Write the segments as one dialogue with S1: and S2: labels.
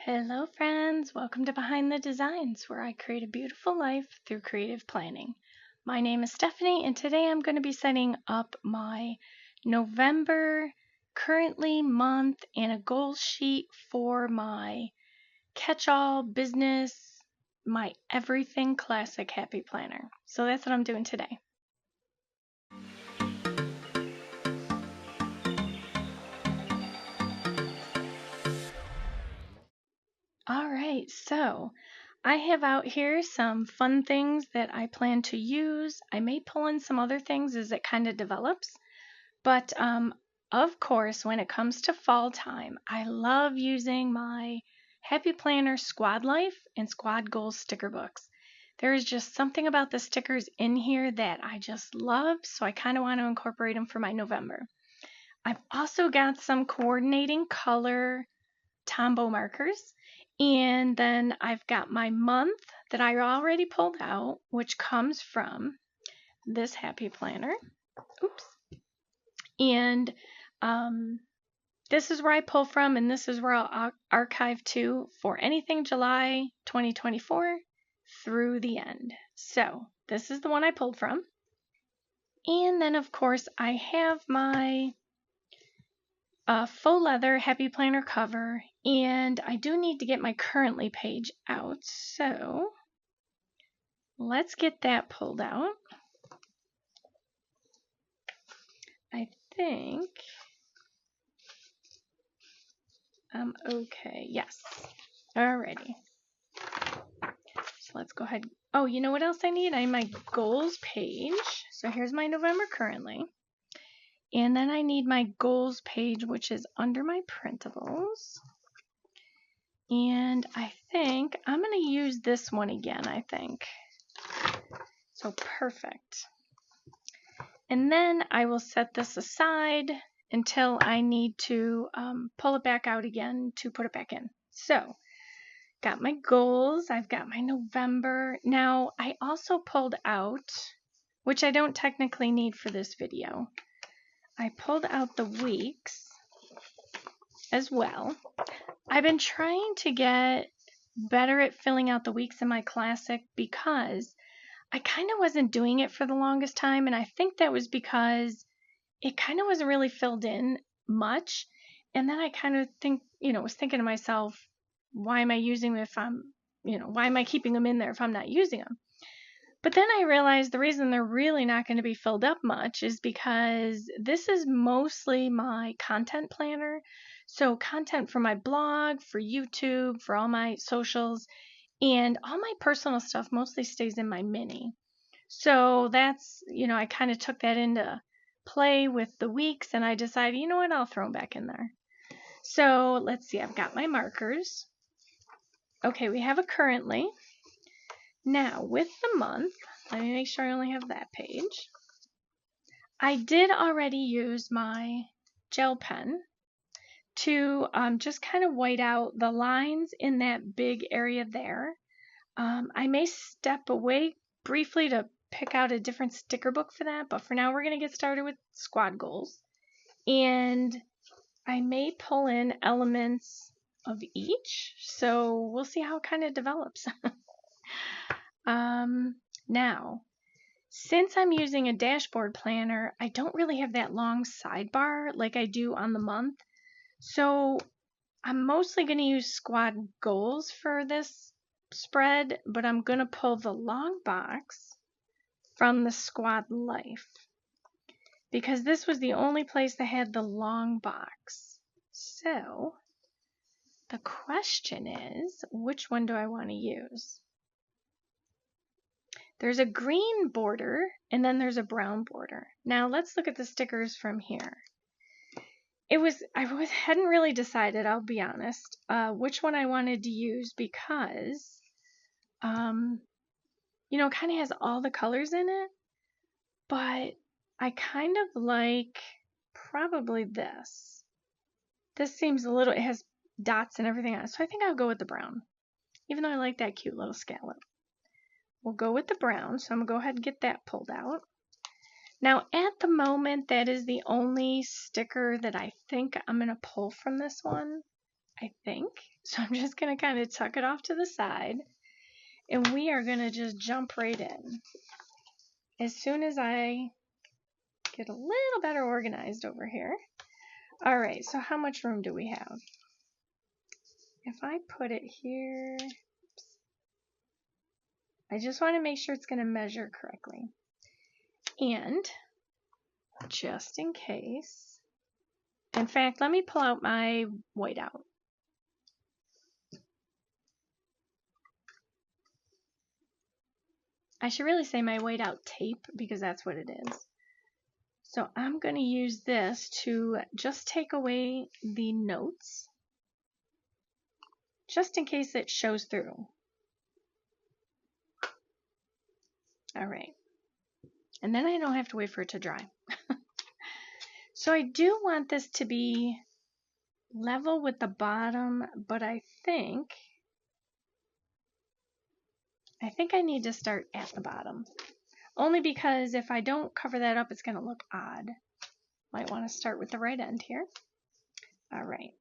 S1: Hello friends, welcome to Behind the Designs, where I create a beautiful life through creative planning. My name is Stephanie, and today I'm going to be setting up my November currently month and a goal sheet for my catch-all business, my everything classic happy planner. So that's what I'm doing today. All right, so I have out here some fun things that I plan to use. I may pull in some other things as it kind of develops, but of course, when it comes to fall time, I love using my Happy Planner Squad Life and Squad Goals sticker books. There is just something about the stickers in here that I just love, so I kind of want to incorporate them for my November. I've also got some coordinating color Tombow markers. And then I've got my month that I already pulled out, which comes from this Happy Planner. Oops. And this is where I pull from, and this is where I'll archive to for anything July 2024 through the end. So this is the one I pulled from. And then, of course, I have my faux leather Happy Planner cover, and I do need to get my currently page out, so let's get that pulled out. I think I'm okay. Yes. Alrighty. So let's go ahead. Oh, you know what else I need? I need my goals page. So here's my November currently. And then I need my goals page, which is under my printables. And I think I'm going to use this one again, I think. So perfect. And then I will set this aside until I need to pull it back out again to put it back in. So, got my goals. I've got my November. Now, I also pulled out, which I don't technically need for this video, I pulled out the weeks as well. I've been trying to get better at filling out the weeks in my classic because I kind of wasn't doing it for the longest time, and I think that was because it kind of wasn't really filled in much. And then I kind of was thinking to myself, why am I using them if I'm, why am I keeping them in there if I'm not using them? But then I realized the reason they're really not going to be filled up much is because this is mostly my content planner. So content for my blog, for YouTube, for all my socials, and all my personal stuff mostly stays in my mini. So that's, I kind of took that into play with the weeks, and I decided, you know what, I'll throw them back in there. So let's see, I've got my markers. Okay, we have a currently. Now, with the month, let me make sure I only have that page. I did already use my gel pen to just kind of white out the lines in that big area there. I may step away briefly to pick out a different sticker book for that, but for now we're going to get started with squad goals. And I may pull in elements of each, so we'll see how it kind of develops. Now, since I'm using a dashboard planner, I don't really have that long sidebar like I do on the month. So I'm mostly going to use squad goals for this spread, but I'm going to pull the long box from the squad life because this was the only place that had the long box. So the question is, which one do I want to use? There's a green border and then there's a brown border. Now let's look at the stickers from here. I hadn't really decided, I'll be honest, which one I wanted to use because, it kind of has all the colors in it, but I kind of like probably this. This seems it has dots and everything on it, so I think I'll go with the brown, even though I like that cute little scallop. We'll go with the brown, so I'm going to go ahead and get that pulled out. Now, at the moment, that is the only sticker that I think I'm going to pull from this one. I think. So I'm just going to kind of tuck it off to the side, and we are going to just jump right in. As soon as I get a little better organized over here. All right, so how much room do we have? If I put it here, I just want to make sure it's going to measure correctly. And just in case, in fact, let me pull out my whiteout. I should really say my whiteout tape because that's what it is. So I'm going to use this to just take away the notes, just in case it shows through. All right. And then I don't have to wait for it to dry. So I do want this to be level with the bottom, but I think I need to start at the bottom. Only because if I don't cover that up, it's going to look odd. Might want to start with the right end here. All right.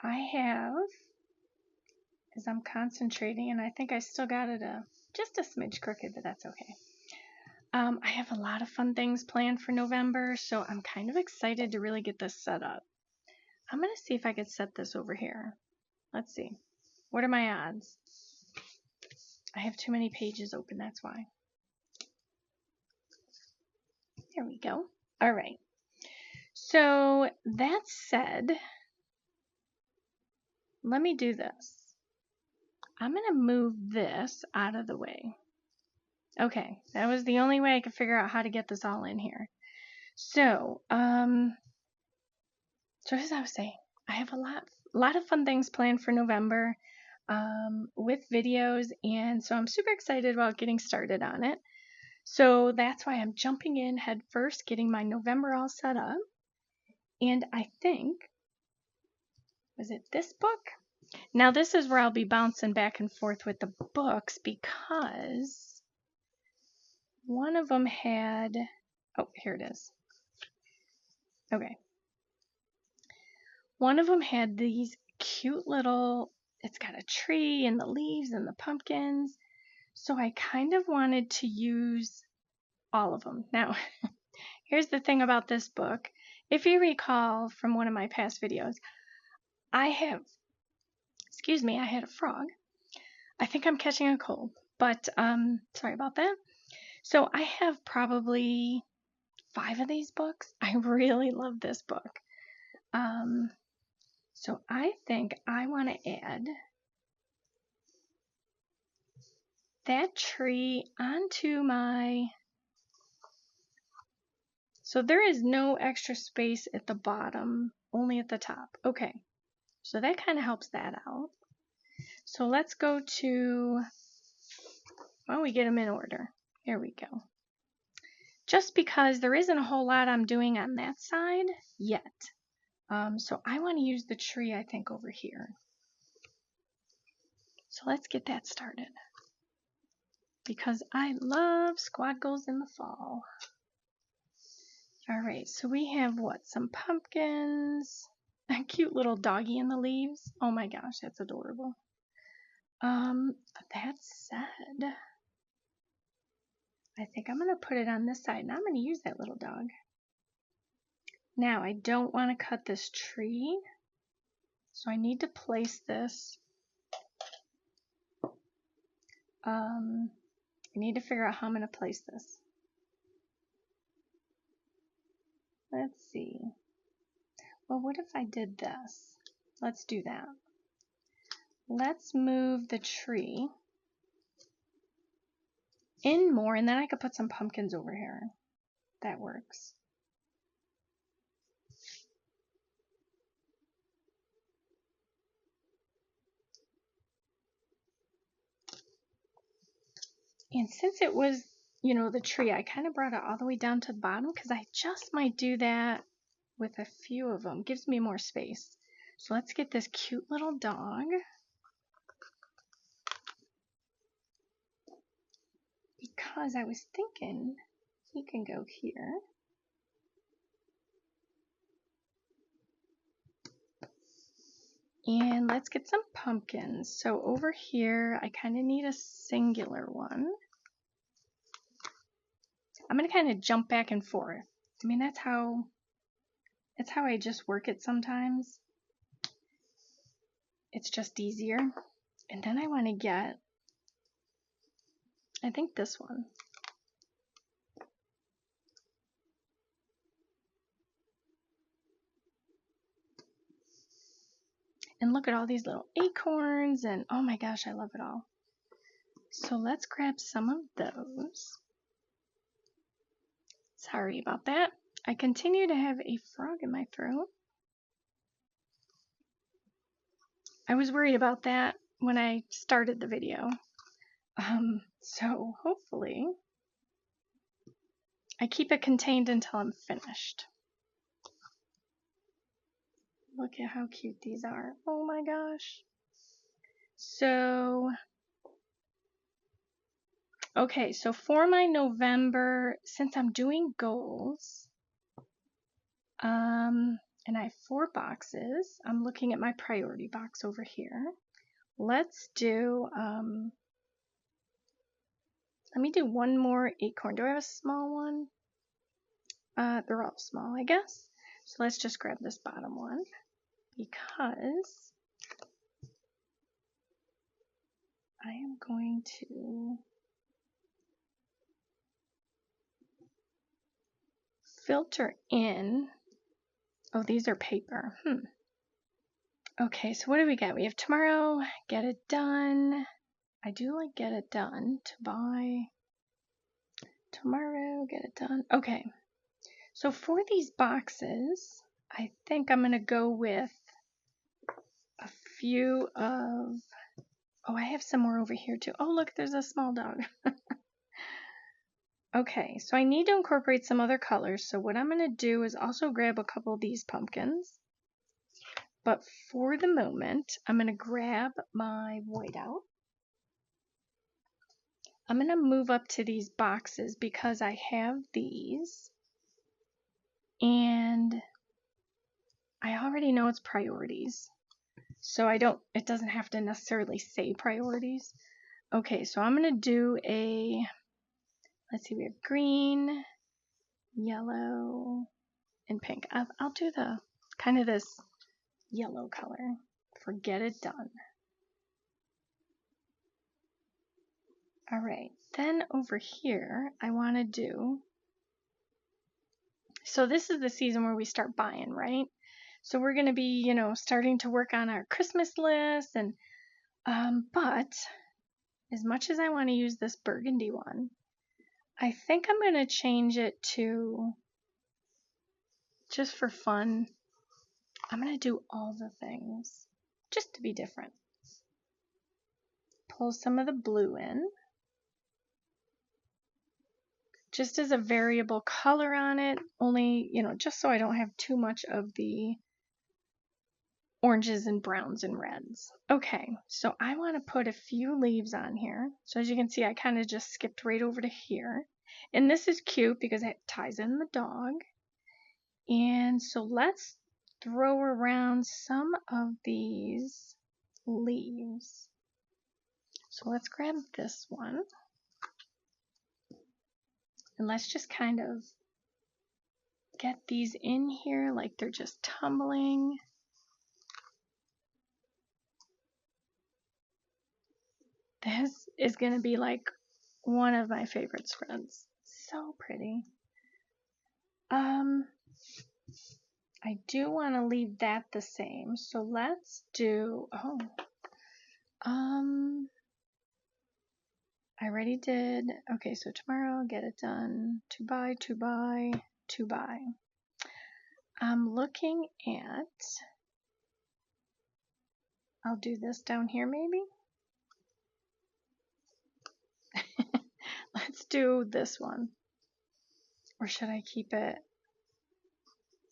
S1: I have, as I'm concentrating, and I think I still got it just a smidge crooked, but that's okay. I have a lot of fun things planned for November, so I'm kind of excited to really get this set up. I'm going to see if I could set this over here. Let's see. What are my odds? I have too many pages open, that's why. There we go. All right. So that said, let me do this. I'm going to move this out of the way. Okay, that was the only way I could figure out how to get this all in here. So, so as I was saying, I have a lot of fun things planned for November with videos, and so I'm super excited about getting started on it. So that's why I'm jumping in head first, getting my November all set up. And I think, was it this book? Now this is where I'll be bouncing back and forth with the books because one of them had, oh, here it is. Okay. One of them had these cute little, it's got a tree and the leaves and the pumpkins. So I kind of wanted to use all of them. Now, here's the thing about this book. If you recall from one of my past videos, I had a frog. I think I'm catching a cold, but sorry about that. So I have probably 5 of these books. I really love this book. So I think I want to add that tree onto my, so there is no extra space at the bottom, only at the top. Okay, so that kind of helps that out. So let's go to, well, we get them in order. Here we go. Just because there isn't a whole lot I'm doing on that side yet. So I want to use the tree, I think, over here. So let's get that started. Because I love squad goals in the fall. All right, so we have what? Some pumpkins. A cute little doggy in the leaves. Oh my gosh, that's adorable. That said, I think I'm going to put it on this side, and I'm going to use that little dog. Now, I don't want to cut this tree, so I need to place this. I need to figure out how I'm going to place this. Let's see. Well, what if I did this? Let's do that. Let's move the tree in more, and then I could put some pumpkins over here. That works. And since it was you know, the tree, I kind of brought it all the way down to the bottom because I just might do that with a few of them. Gives me more space. So let's get this cute little dog. Because I was thinking he can go here. And let's get some pumpkins. So over here, I kind of need a singular one. I'm going to kind of jump back and forth. I mean, that's how I just work it sometimes. It's just easier. And then I want to get, I think this one. And look at all these little acorns, and oh my gosh, I love it all. So let's grab some of those. Sorry about that. I continue to have a frog in my throat. I was worried about that when I started the video. So hopefully I keep it contained until I'm finished. Look at how cute these are. Oh my gosh. So, okay, so for my November, since I'm doing goals, and I have 4 boxes, I'm looking at my priority box over here. Let's do, let me do one more acorn. Do I have a small one? They're all small, I guess. So let's just grab this bottom one because I am going to filter in. Oh, these are paper. Okay, so what do we got? We have tomorrow, get it done. I do like get it done. To buy. Tomorrow, get it done. Okay, so for these boxes, I think I'm going to go with a few of, oh, I have some more over here too. Oh, look, there's a small dog. Okay, so I need to incorporate some other colors. So what I'm going to do is also grab a couple of these pumpkins. But for the moment, I'm going to grab my whiteout. I'm going to move up to these boxes because I have these. And I already know it's priorities. So it doesn't have to necessarily say priorities. Okay, so I'm going to do a, let's see, we have green, yellow, and pink. I'll do the kind of this yellow color for get it done. All right, then over here, I want to do, so this is the season where we start buying, right? So we're going to be, you know, starting to work on our Christmas list, and but as much as I want to use this burgundy one, I think I'm going to change it to, just for fun, I'm going to do all the things, just to be different. Pull some of the blue in, just as a variable color on it, only, you know, just so I don't have too much of the oranges and browns and reds. Okay, so I want to put a few leaves on here. So as you can see, I kind of just skipped right over to here. And this is cute because it ties in the dog. And so let's throw around some of these leaves. So let's grab this one. And let's just kind of get these in here like they're just tumbling. This is going to be like one of my favorite spreads. So pretty. I do want to leave that the same. So let's do, I already did. Okay, so tomorrow, get it done. To buy, to buy, to buy. I'm looking at, I'll do this down here maybe. Let's let's do this one. Or should I keep it?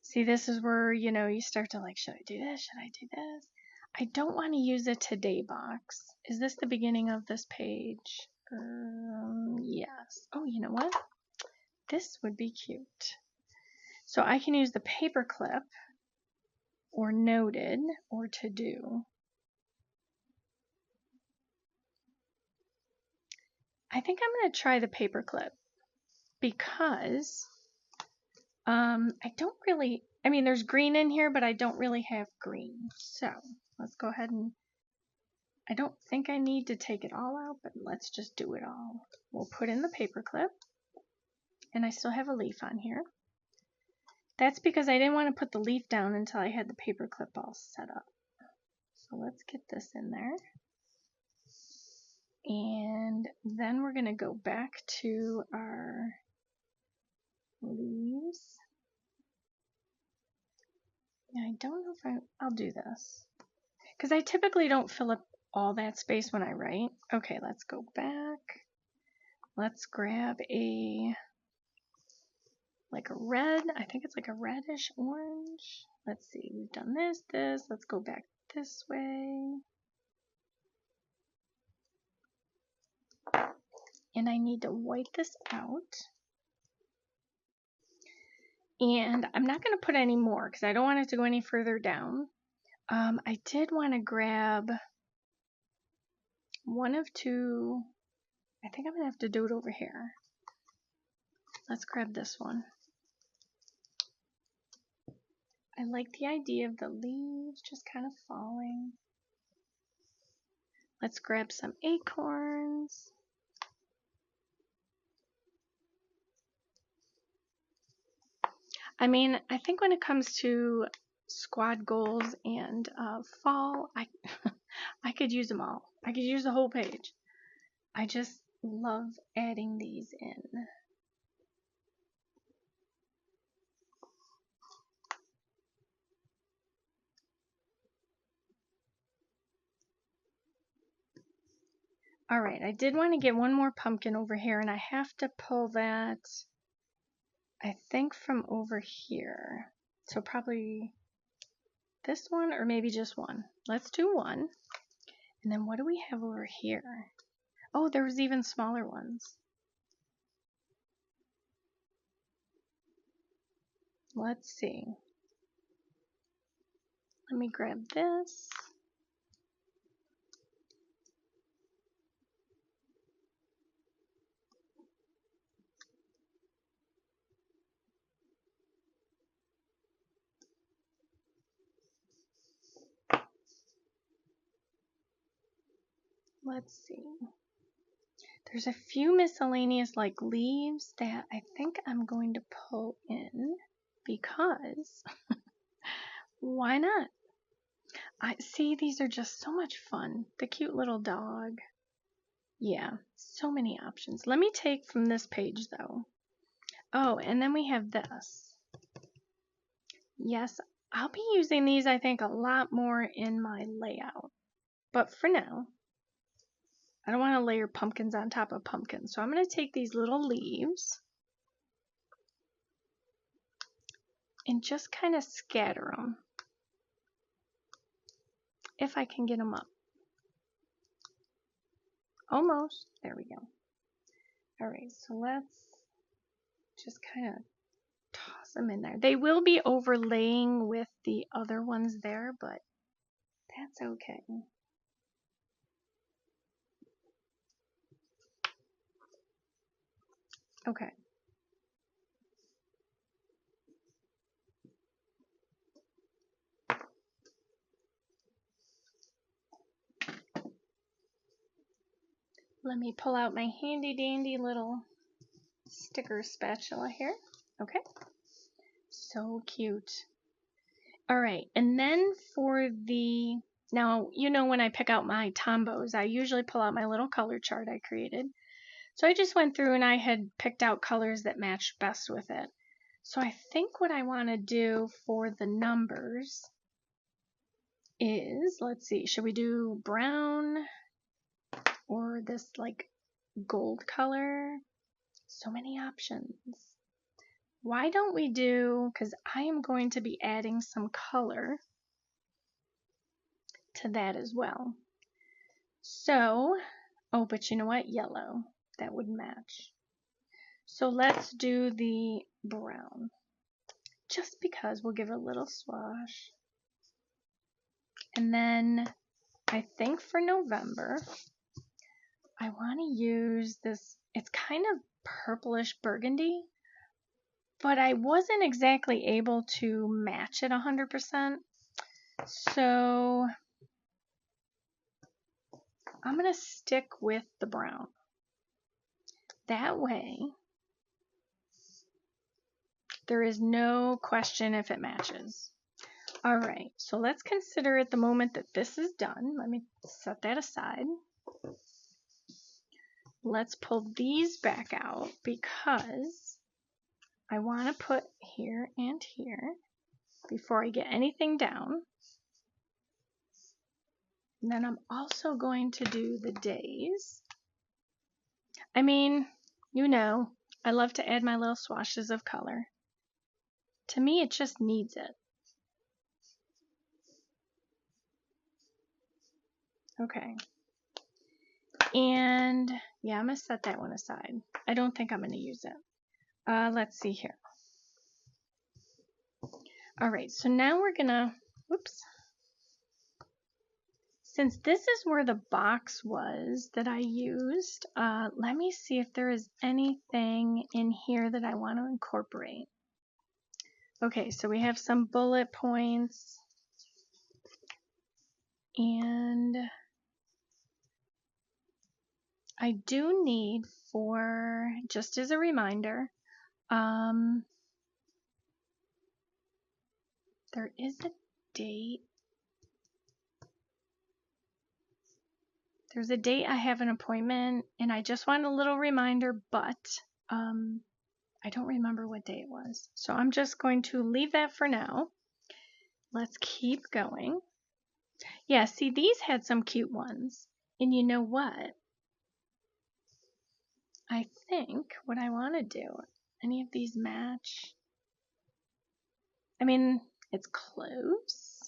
S1: See, this is where, you know, you start to like, should I do this? Should I do this? I don't want to use a today box. Is this the beginning of this page? Yes. Oh, you know what? This would be cute. So I can use the paper clip or noted or to do. I think I'm going to try the paper clip because I don't really, I mean, there's green in here, but I don't really have green. So let's go ahead and, I don't think I need to take it all out, but let's just do it all. We'll put in the paper clip, and I still have a leaf on here. That's because I didn't want to put the leaf down until I had the paper clip all set up. So let's get this in there. And then we're going to go back to our leaves. Yeah, I don't know if I'll do this, because I typically don't fill up all that space when I write. Okay, let's go back. Let's grab like a red, I think it's like a reddish orange. Let's see, we've done this. Let's go back this way. And I need to white this out. And I'm not going to put any more because I don't want it to go any further down. I did want to grab one of two. I think I'm going to have to do it over here. Let's grab this one. I like the idea of the leaves just kind of falling. Let's grab some acorns. I mean, I think when it comes to squad goals and fall, I could use them all. I could use the whole page. I just love adding these in. All right, I did want to get one more pumpkin over here, and I have to pull that, I think, from over here. So probably this one, or maybe just one. Let's do one. And then what do we have over here? Oh, there's even smaller ones. Let's see. Let me grab this. Let's see. There's a few miscellaneous like leaves that I think I'm going to pull in because why not? I see these are just so much fun. The cute little dog. Yeah, so many options. Let me take from this page though. Oh, and then we have this. Yes, I'll be using these I think a lot more in my layout. But for now, I don't want to layer pumpkins on top of pumpkins. So I'm going to take these little leaves and just kind of scatter them. If I can get them up. Almost. There we go. All right, so let's just kind of toss them in there. They will be overlaying with the other ones there, but that's okay. Okay. Let me pull out my handy dandy little sticker spatula here. Okay. So cute. All right, and then for the, now, you know, when I pick out my tombos, I usually pull out my little color chart I created. So I just went through and I had picked out colors that matched best with it. So I think what I want to do for the numbers is, let's see, should we do brown or this like gold color? So many options. Why don't we do, because I am going to be adding some color to that as well. So, oh, but you know what? Yellow. That would match. So let's do the brown. Just because we'll give it a little swash. And then I think for November, I want to use this, it's kind of purplish burgundy, but I wasn't exactly able to match it 100%. So I'm going to stick with the brown. That way, there is no question if it matches. All right, so let's consider at the moment that this is done. Let me set that aside. Let's pull these back out because I want to put here and here before I get anything down. And then I'm also going to do the days. I mean, you know, I love to add my little swashes of color. To me, it just needs it. Okay. And yeah, I'm going to set that one aside. I don't think I'm going to use it. Let's see here. All right, so now we're going to, whoops. Since this is where the box was that I used, let me see if there is anything in here that I want to incorporate. Okay, so we have some bullet points. And I do need for, just as a reminder, there is a date. There's a date I have an appointment, and I just want a little reminder, but I don't remember what day it was. So I'm just going to leave that for now. Let's keep going. Yeah, see, these had some cute ones. And you know what? I think what I want to do, any of these match? I mean, it's close.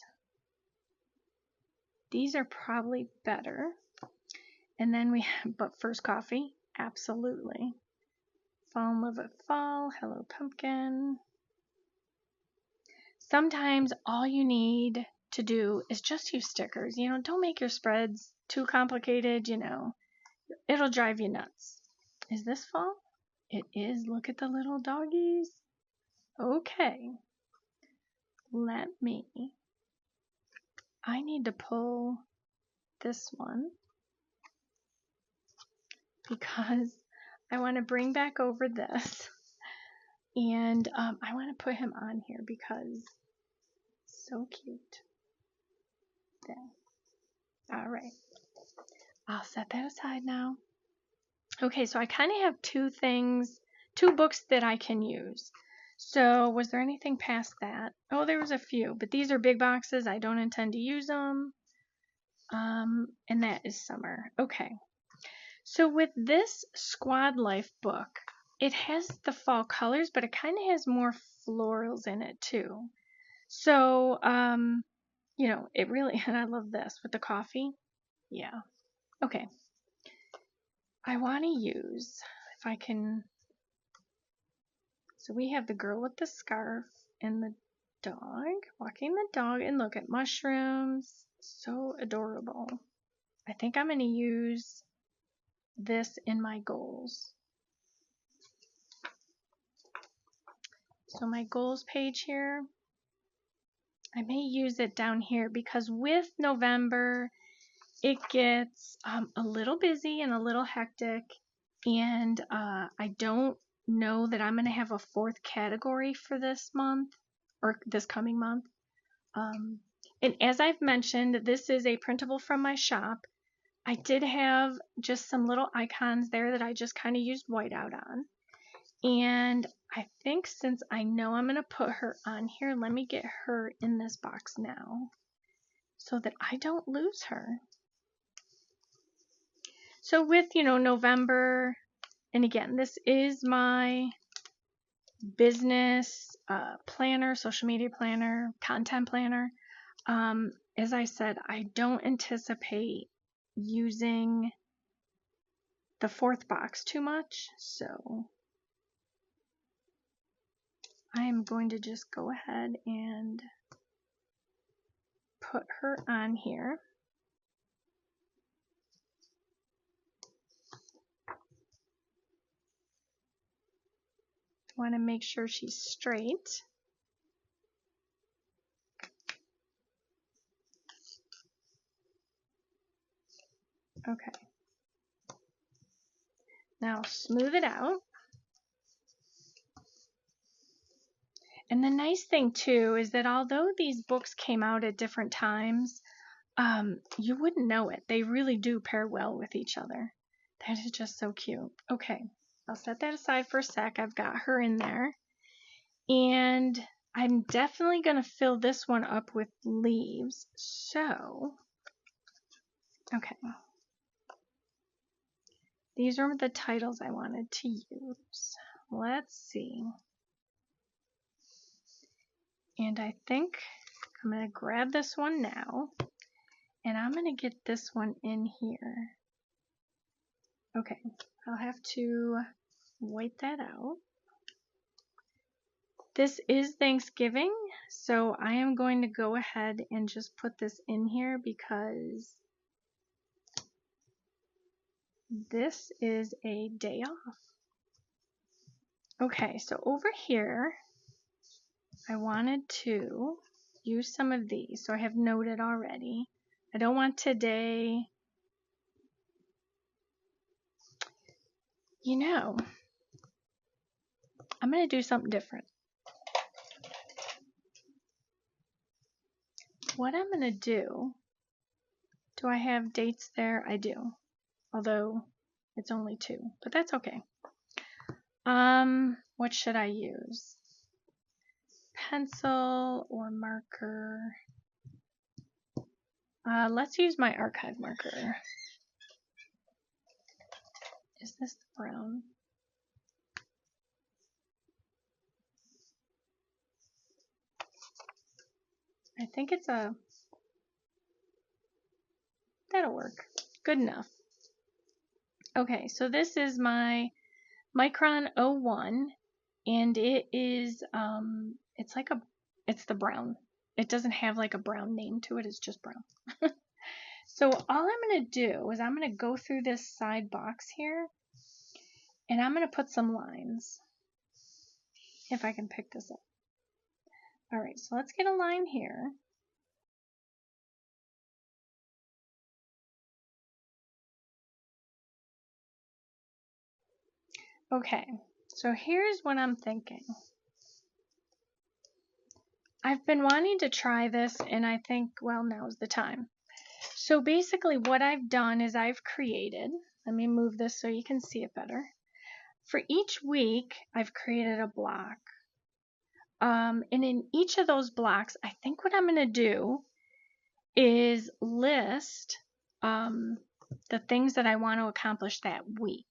S1: These are probably better. And then we have, but first coffee, absolutely. Fall in love with fall, hello pumpkin. Sometimes all you need to do is just use stickers. You know, don't make your spreads too complicated, you know. It'll drive you nuts. Is this fall? It is. Look at the little doggies. Okay. I need to pull this one because I want to bring back over this. And I want to put him on here because so cute. There. All right. I'll set that aside now. Okay, so I kind of have two books that I can use. So was there anything past that? Oh, there was a few, but these are big boxes. I don't intend to use them. And that is summer. Okay. So with this Squad Life book, it has the fall colors, but it kind of has more florals in it too. So, you know, it really, and I love this with the coffee. Yeah. Okay. I want to use, if I can, so we have the girl with the scarf and the dog, walking the dog, and look at mushrooms. So adorable. I think I'm going to use this in my goals. So my goals page here, I may use it down here because with November, it gets a little busy and a little hectic, and I don't know that I'm going to have a fourth category for this month or this coming month. And as I've mentioned, this is a printable from my shop. I did have just some little icons there that I just kind of used whiteout on. And I think since I know I'm going to put her on here, let me get her in this box now so that I don't lose her. So with, you know, November, And again, this is my business planner, social media planner, content planner. As I said, I don't anticipate using the 4th box too much, so I am going to just go ahead and put her on here. Want to make sure she's straight. Okay. Now smooth it out. And the nice thing too is that although these books came out at different times, you wouldn't know it. They really do pair well with each other. That is just so cute. Okay, I'll set that aside for a sec. I've got her in there. And I'm definitely going to fill this one up with leaves. So, okay. These are the titles I wanted to use. Let's see. And I think I'm going to grab this one now. And I'm going to get this one in here. Okay, I'll have to white that out. This is Thanksgiving, so I am going to go ahead and just put this in here because this is a day off. Okay, so over here, I wanted to use some of these. So I have noted already. I don't want today, you know, I'm going to do something different. What I'm going to do I have dates there? I do. Although it's only 2, but that's okay. What should I use? Pencil or marker? Let's use my archive marker. Is this the brown? I think it's a, that'll work. Good enough. Okay, so this is my Micron 01, and it is, it's the brown. It doesn't have like a brown name to it, it's just brown. So all I'm going to do is I'm going to go through this side box here, and I'm going to put some lines, if I can pick this up. All right, so let's get a line here. Okay, so here's what I'm thinking. I've been wanting to try this, and I think, well, now's the time. So basically what I've done is I've created, let me move this so you can see it better. For each week, I've created a block. And in each of those blocks, I think what I'm going to do is list the things that I want to accomplish that week.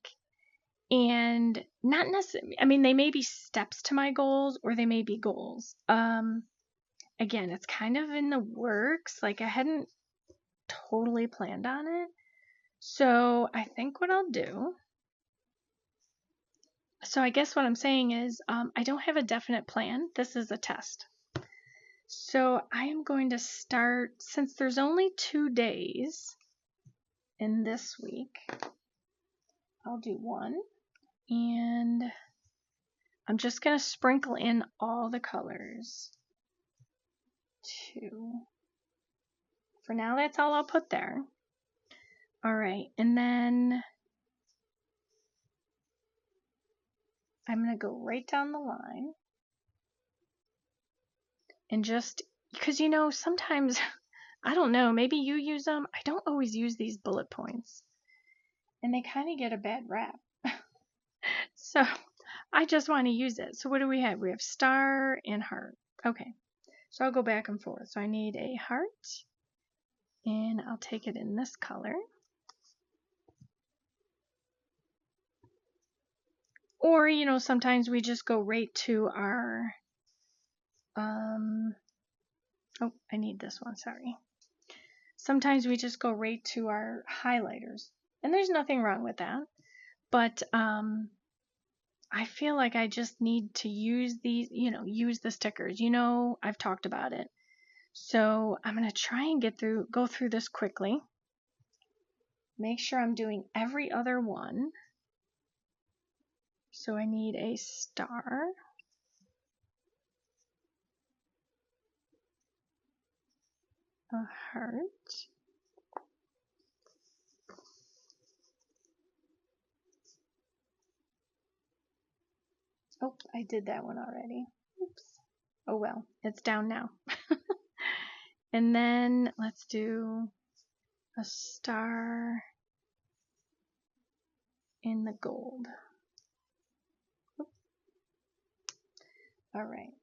S1: And not necessarily, I mean, they may be steps to my goals or they may be goals. Again, it's kind of in the works. Like I hadn't totally planned on it. So I think what I'll do, so I guess what I'm saying is I don't have a definite plan. This is a test. So I am going to start, since there's only 2 days in this week, I'll do 1. And I'm just going to sprinkle in all the colors. 2. For now, that's all I'll put there. All right, and then I'm going to go right down the line. And just, because you know, sometimes, I don't know, maybe you use them. I don't always use these bullet points. And they kind of get a bad rap. So I just want to use it. So what do we have? We have star and heart. Okay, so I'll go back and forth. So I need a heart, and I'll take it in this color. Or, you know, sometimes we just go right to our, oh, I need this one, sorry. Sometimes we just go right to our highlighters, and there's nothing wrong with that. But I feel like I just need to use these, you know, use the stickers. You know, I've talked about it. So I'm going to try and go through this quickly. Make sure I'm doing every other one. So I need a star. A heart. Oh, I did that one already. Oops. Oh well, it's down now. And then let's do a star in the gold. All right.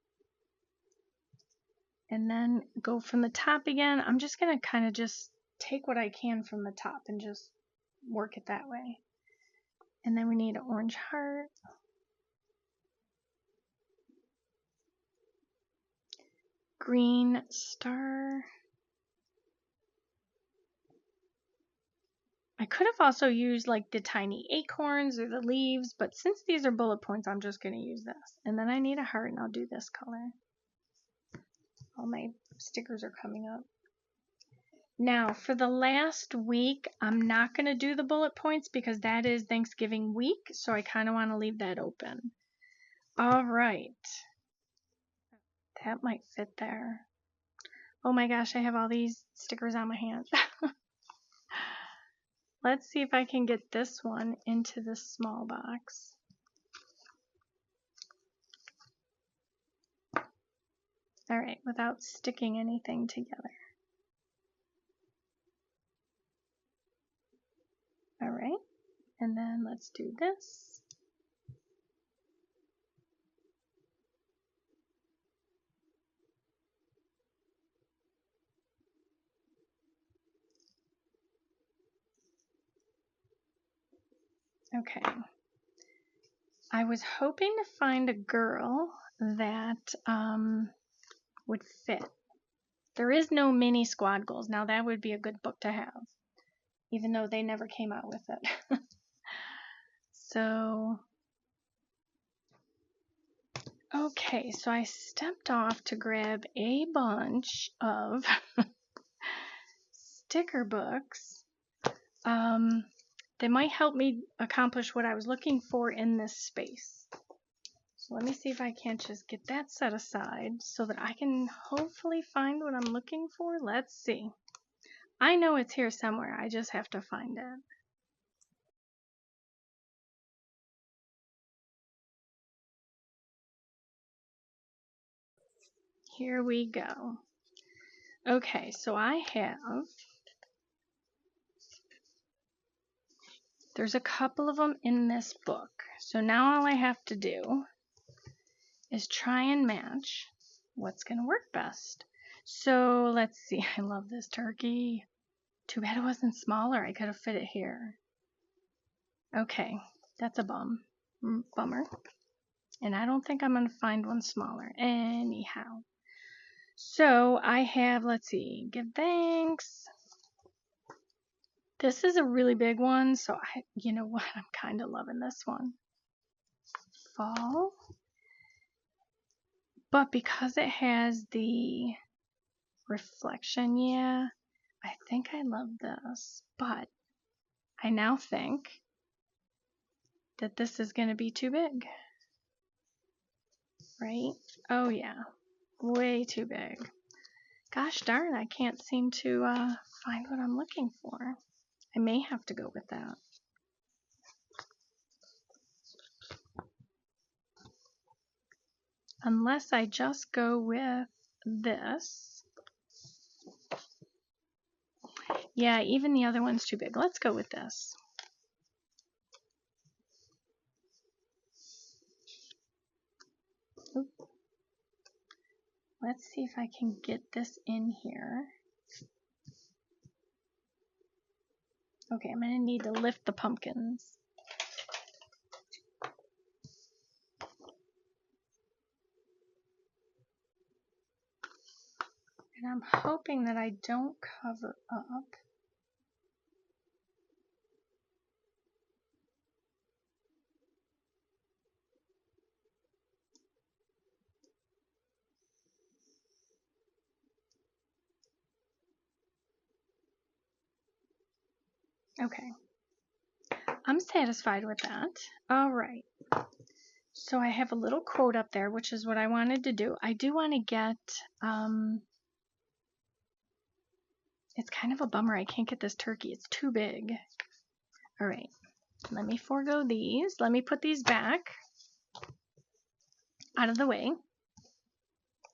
S1: And then go from the top again. I'm just going to kind of just take what I can from the top and just work it that way. And then we need an orange heart. Green star. I could have also used like the tiny acorns or the leaves, but since these are bullet points, I'm just going to use this. And then I need a heart, and I'll do this color. All my stickers are coming up. Now, for the last week, I'm not going to do the bullet points because that is Thanksgiving week, so I kind of want to leave that open. All right. That might fit there. Oh my gosh, I have all these stickers on my hand. Let's see if I can get this one into this small box. All right, without sticking anything together. All right, and then let's do this. Okay. I was hoping to find a girl that would fit. There is no mini squad goals. Now that would be a good book to have, even though they never came out with it. So, okay, so I stepped off to grab a bunch of sticker books. They might help me accomplish what I was looking for in this space. So let me see if I can't just get that set aside so that I can hopefully find what I'm looking for. Let's see. I know it's here somewhere. I just have to find it. Here we go. Okay, so I have, there's a couple of them in this book. So now all I have to do is try and match what's going to work best. So let's see. I love this turkey. Too bad it wasn't smaller. I could have fit it here. Okay, that's a bummer. And I don't think I'm going to find one smaller anyhow. So I have, let's see, give thanks. This is a really big one, so you know what? I'm kind of loving this one. Fall. But because it has the reflection, yeah, I think I love this. But I now think that this is going to be too big. Right? Oh, yeah. Way too big. Gosh darn, I can't seem to find what I'm looking for. I may have to go with that. Unless I just go with this. Yeah, even the other one's too big. Let's go with this. Oop. Let's see if I can get this in here. Okay, I'm going to need to lift the pumpkins. And I'm hoping that I don't cover up. Okay. I'm satisfied with that. All right. So I have a little quote up there, which is what I wanted to do. I do want to get, it's kind of a bummer I can't get this turkey. It's too big. All right. Let me forego these. Let me put these back out of the way.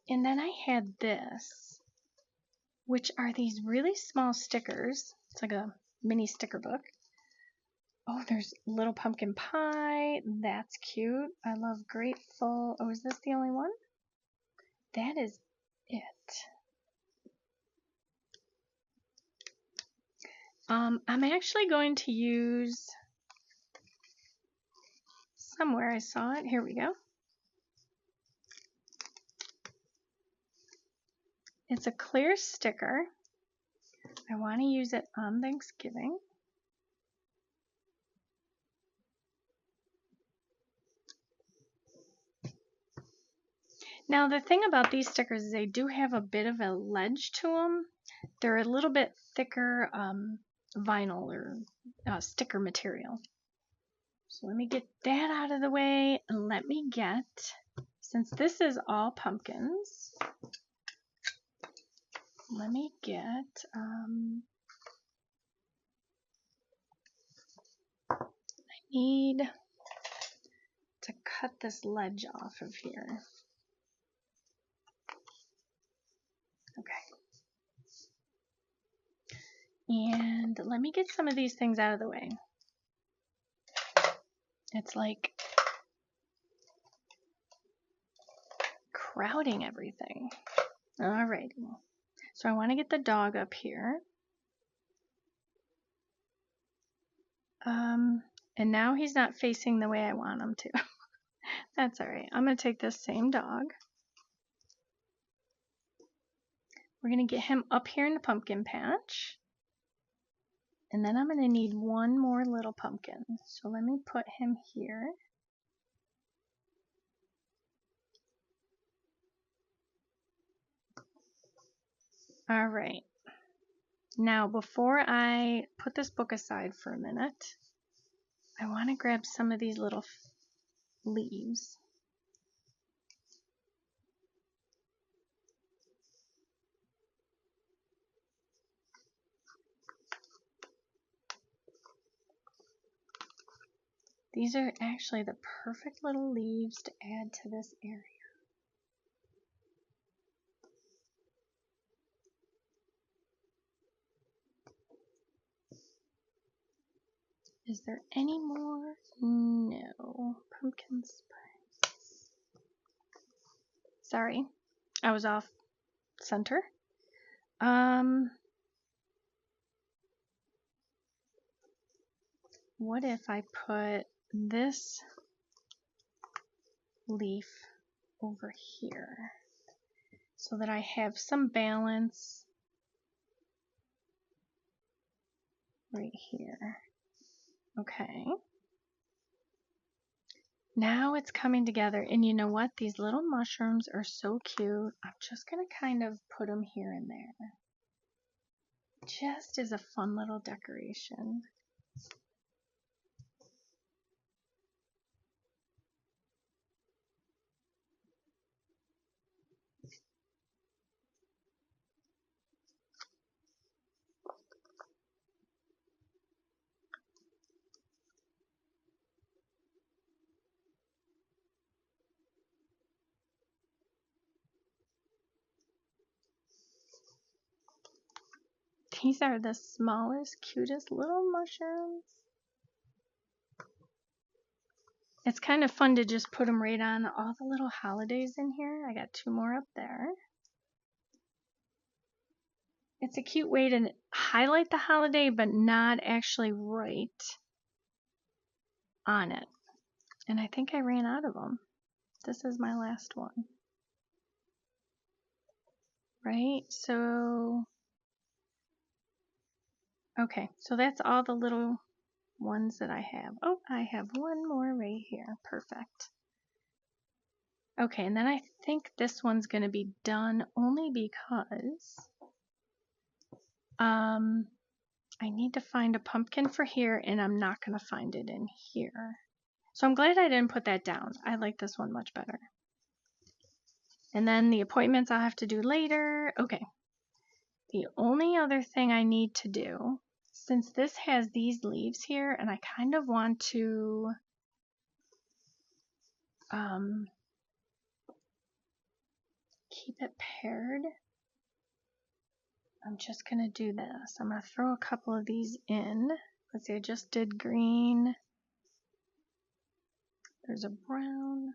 S1: And then I had this, which are these really small stickers. It's like a mini sticker book. Oh, there's little pumpkin pie. That's cute. I love grateful. Oh, is this the only one? That is it. I'm actually going to use somewhere I saw it. Here we go. It's a clear sticker. I want to use it on Thanksgiving. Now the thing about these stickers is they do have a bit of a ledge to them. They're a little bit thicker vinyl or sticker material. So let me get that out of the way and let me get, since this is all pumpkins, let me get, I need to cut this ledge off of here. Okay. And let me get some of these things out of the way. It's like crowding everything. Alrighty. So I want to get the dog up here. And now he's not facing the way I want him to. That's alright. I'm going to take this same dog. We're going to get him up here in the pumpkin patch. And then I'm going to need one more little pumpkin. So let me put him here. Alright. Now before I put this book aside for a minute, I want to grab some of these little leaves. These are actually the perfect little leaves to add to this area. Is there any more? No. Pumpkin spice. Sorry, I was off center. What if I put this leaf over here so that I have some balance right here? Okay. Now it's coming together, and you know what? These little mushrooms are so cute. I'm just going to kind of put them here and there. Just as a fun little decoration. These are the smallest, cutest little mushrooms. It's kind of fun to just put them right on all the little holidays in here. I got 2 more up there. It's a cute way to highlight the holiday, but not actually right on it. And I think I ran out of them. This is my last one. right? So, okay, so that's all the little ones that I have. Oh, I have one more right here. Perfect. Okay, and then I think this one's going to be done only because I need to find a pumpkin for here, and I'm not going to find it in here. So I'm glad I didn't put that down. I like this one much better. And then the appointments I'll have to do later. Okay. The only other thing I need to do, since this has these leaves here, and I kind of want to keep it paired, I'm just going to do this. I'm going to throw a couple of these in. Let's see, I just did green. There's a brown.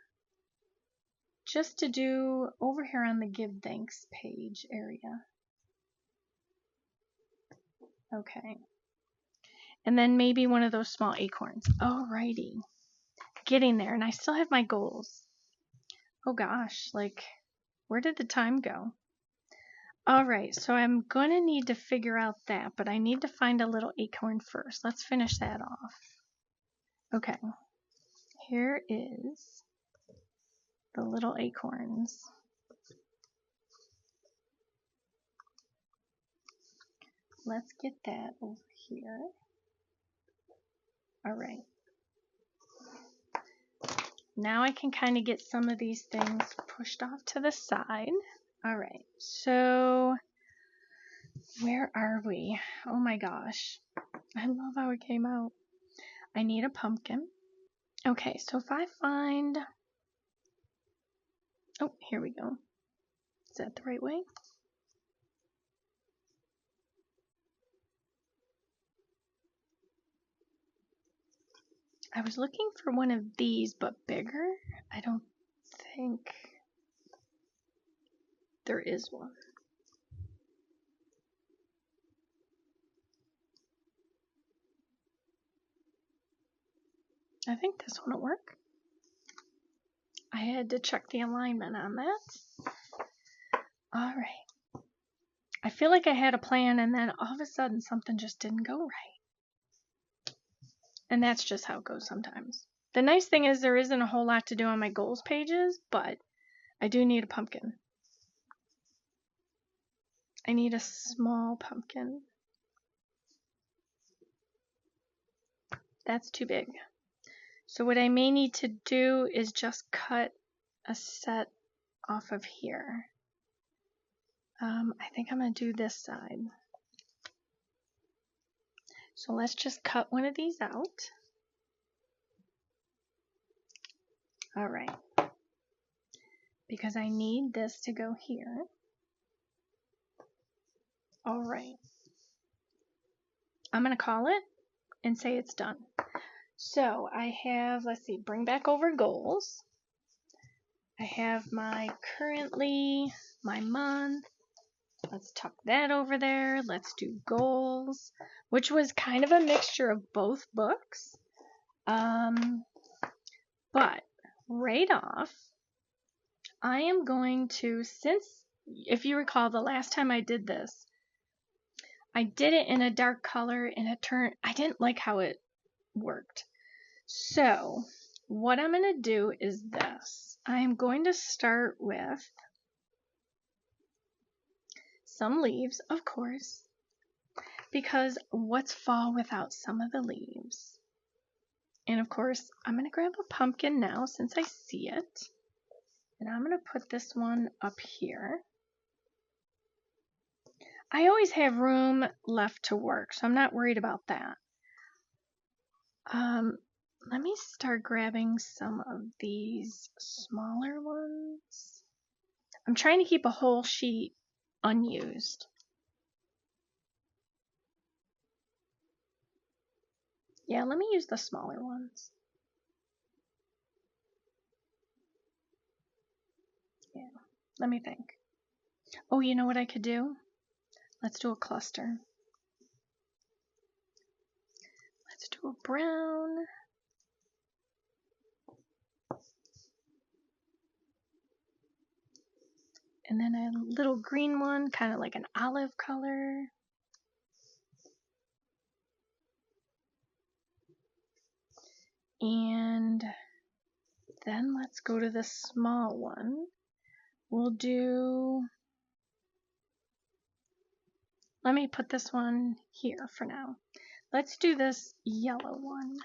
S1: Just to do over here on the Give Thanks page area. Okay. And then maybe one of those small acorns. Alrighty. Getting there, and I still have my goals. Oh gosh, like, where did the time go? Alright, so I'm going to need to figure out that, but I need to find a little acorn first. Let's finish that off. Okay. Here is the little acorns. Let's get that over here. All right. Now I can kind of get some of these things pushed off to the side. All right. So where are we? Oh my gosh. I love how it came out. I need a pumpkin. Okay, so if I find... Oh, here we go. Is that the right way? I was looking for one of these, but bigger. I don't think there is one. I think this one will work. I had to check the alignment on that. All right. I feel like I had a plan, and then all of a sudden something just didn't go right. And that's just how it goes sometimes. The nice thing is there isn't a whole lot to do on my goals pages, but I do need a pumpkin. I need a small pumpkin. That's too big. So what I may need to do is just cut a set off of here. I think I'm going to do this side. So let's just cut one of these out. All right. Because I need this to go here. All right. I'm going to call it and say it's done. So I have, let's see, bring back over goals. I have my currently, my month. Let's tuck that over there. Let's do goals, which was kind of a mixture of both books. But right off, I am going to, since, if you recall, the last time I did this, I did it in a dark color and it turned, I didn't like how it worked. So what I'm going to do is this. I am going to start with some leaves, of course, because what's fall without some of the leaves? And of course, I'm going to grab a pumpkin now since I see it. And I'm going to put this one up here. I always have room left to work, so I'm not worried about that. Let me start grabbing some of these smaller ones. I'm trying to keep a whole sheet unused. Yeah, let me use the smaller ones. Yeah, let me think. Oh, you know what I could do? Let's do a cluster. Let's do a brown. And then a little green one, kind of like an olive color. And then let's go to the small one. We'll do, let me put this one here for now. Let's do this yellow one.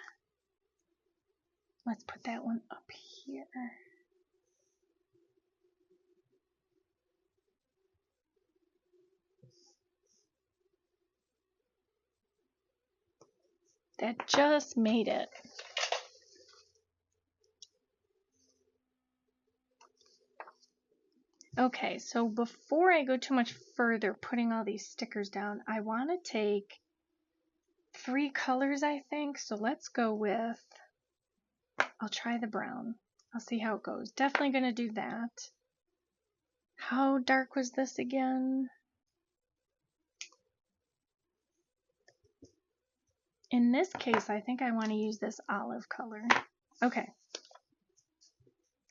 S1: Let's put that one up here. That just made it. Okay, so before I go too much further putting all these stickers down, I want to take 3 colors, I think. So let's go with, I'll try the brown. I'll see how it goes. Definitely going to do that. How dark was this again? In this case, I think I want to use this olive color. Okay.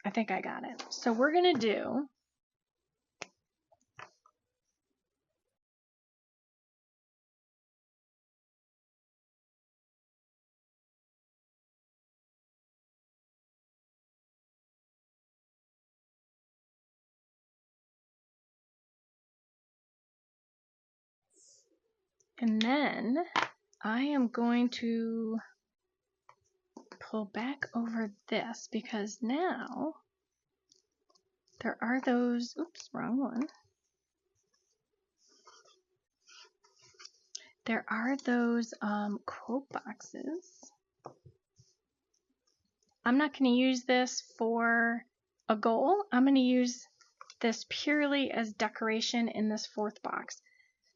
S1: I think I got it. So we're going to do, and then I am going to pull back over this because now there are those, oops, wrong one. There are those quote boxes. I'm not going to use this for a goal. I'm going to use this purely as decoration in this 4th box.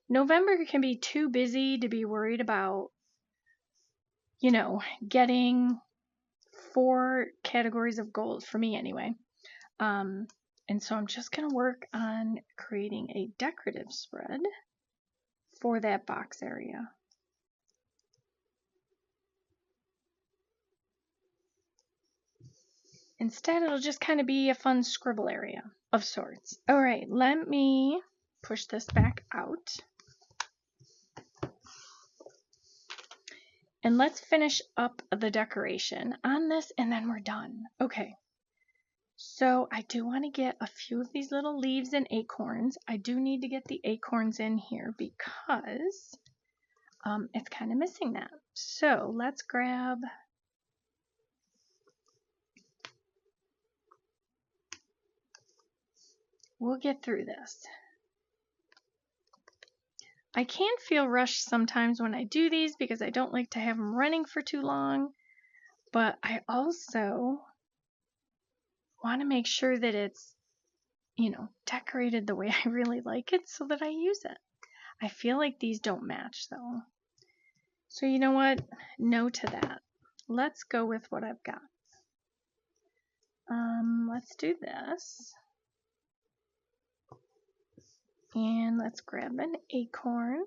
S1: November can be too busy to be worried about, you know, getting 4 categories of goals, for me anyway. And so I'm just going to work on creating a decorative spread for that box area. Instead, it'll just kind of be a fun scribble area of sorts. All right, let me push this back out. And let's finish up the decoration on this, and then we're done. Okay. So I do want to get a few of these little leaves and acorns. I do need to get the acorns in here because it's kind of missing that. So let's grab, we'll get through this. I can feel rushed sometimes when I do these because I don't like to have them running for too long, but I also want to make sure that it's, you know, decorated the way I really like it so that I use it. I feel like these don't match though. So you know what? No to that. Let's go with what I've got. Let's do this. And let's grab an acorn.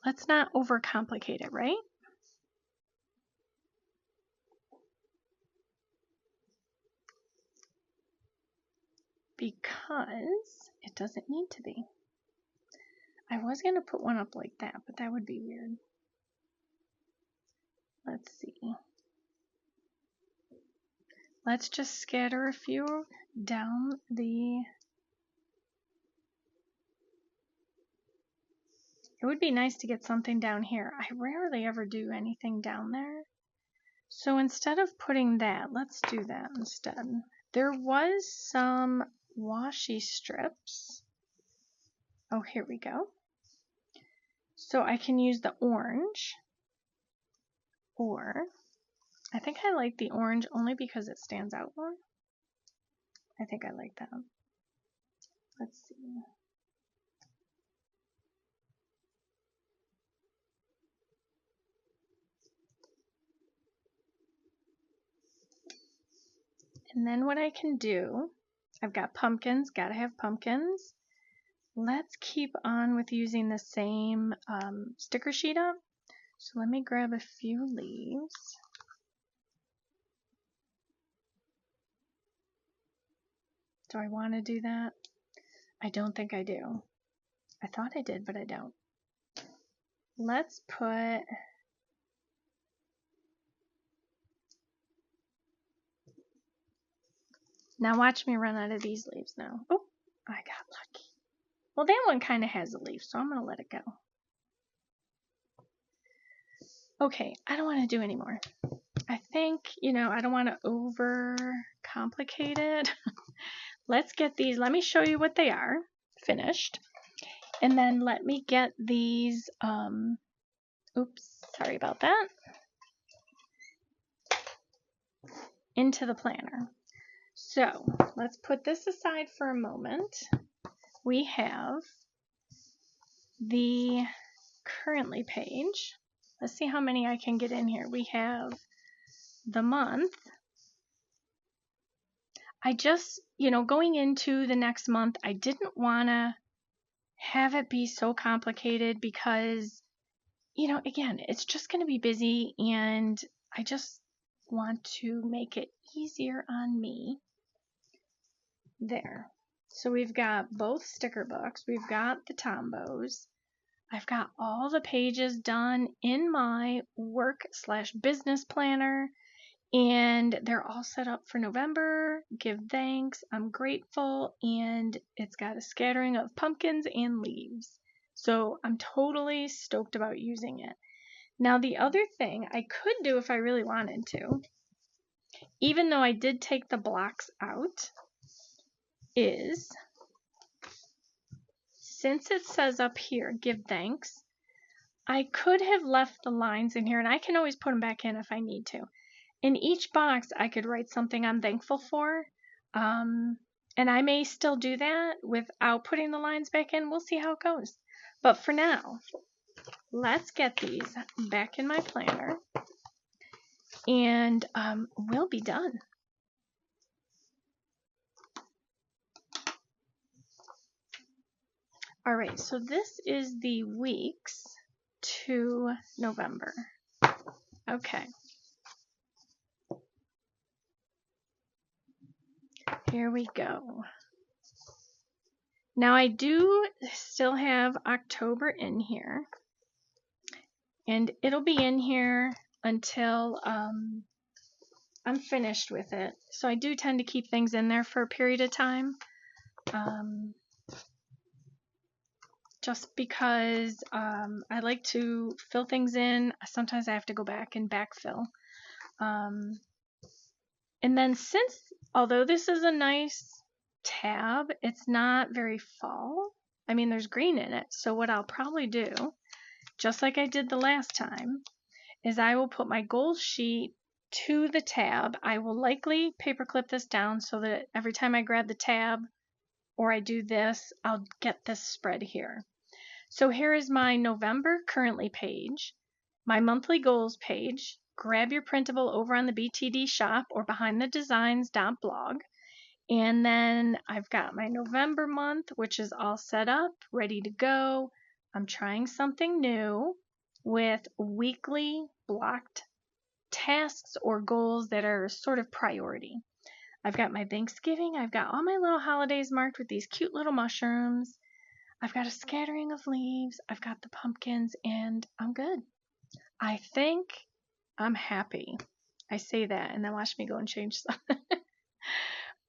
S1: Let's not overcomplicate it, right? Because it doesn't need to be. I was going to put one up like that, but that would be weird. Let's see. Let's just scatter a few down the... It would be nice to get something down here. I rarely ever do anything down there. So instead of putting that, let's do that instead. There was some washi strips. Oh, here we go. So I can use the orange, or I think I like the orange only because it stands out more. I think I like that. Let's see. And then what I can do, I've got pumpkins, gotta have pumpkins. Let's keep on with using the same sticker sheet up. So let me grab a few leaves. Do I want to do that? I don't think I do. I thought I did, but I don't. Let's put... Now watch me run out of these leaves now. Oh, I got lucky. Well, that one kind of has a leaf, so I'm going to let it go. Okay, I don't want to do any more. I think, I don't want to over-complicate it. Let's get these. Let me show you what they are finished. And then let me get these, oops, sorry about that, into the planner. So let's put this aside for a moment. We have the currently page. Let's see how many I can get in here. We have the month. I just, going into the next month, I didn't want to have it be so complicated because, again, it's just going to be busy and I just want to make it easier on me. There. So we've got both sticker books. We've got the Tombos. I've got all the pages done in my work/business planner, and they're all set up for November. Give thanks, I'm grateful, and it's got a scattering of pumpkins and leaves. So I'm totally stoked about using it. Now the other thing I could do if I really wanted to, even though I did take the blocks out, is, since it says up here, give thanks, I could have left the lines in here, and I can always put them back in if I need to. In each box, I could write something I'm thankful for, and I may still do that without putting the lines back in. We'll see how it goes. But for now, let's get these back in my planner, and we'll be done. All right, so this is the weeks to November. Okay. Here we go. Now I do still have October in here, and it'll be in here until I'm finished with it. So I do tend to keep things in there for a period of time, just because I like to fill things in. Sometimes I have to go back and backfill. And then although this is a nice tab, it's not very fall. I mean, there's green in it. So what I'll probably do, just like I did the last time, is I will put my goals sheet to the tab. I will likely paperclip this down so that every time I grab the tab or I do this, I'll get this spread here. So here is my November currently page, my monthly goals page. Grab your printable over on the BTD shop or behindthedesigns.blog. And then I've got my November month, which is all set up, ready to go. I'm trying something new with weekly blocked tasks or goals that are sort of priority. I've got my Thanksgiving. I've got all my little holidays marked with these cute little mushrooms. I've got a scattering of leaves. I've got the pumpkins, and I'm good. I think I'm happy. I say that, and then watch me go and change stuff.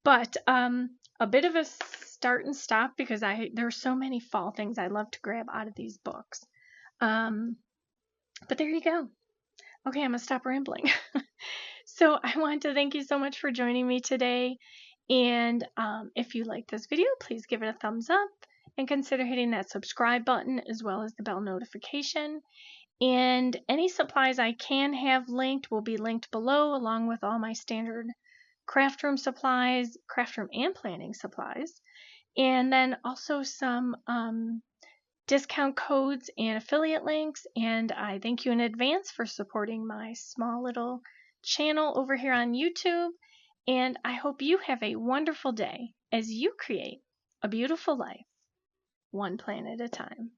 S1: But a bit of a start and stop because there are so many fall things I love to grab out of these books. But there you go. Okay, I'm going to stop rambling. So I want to thank you so much for joining me today. And if you like this video, please give it a thumbs up and consider hitting that subscribe button as well as the bell notification. And any supplies I can have linked will be linked below, along with all my standard craft room supplies, craft room and planning supplies, and then also some discount codes and affiliate links. And I thank you in advance for supporting my small little channel over here on YouTube. And I hope you have a wonderful day as you create a beautiful life, one plan at a time.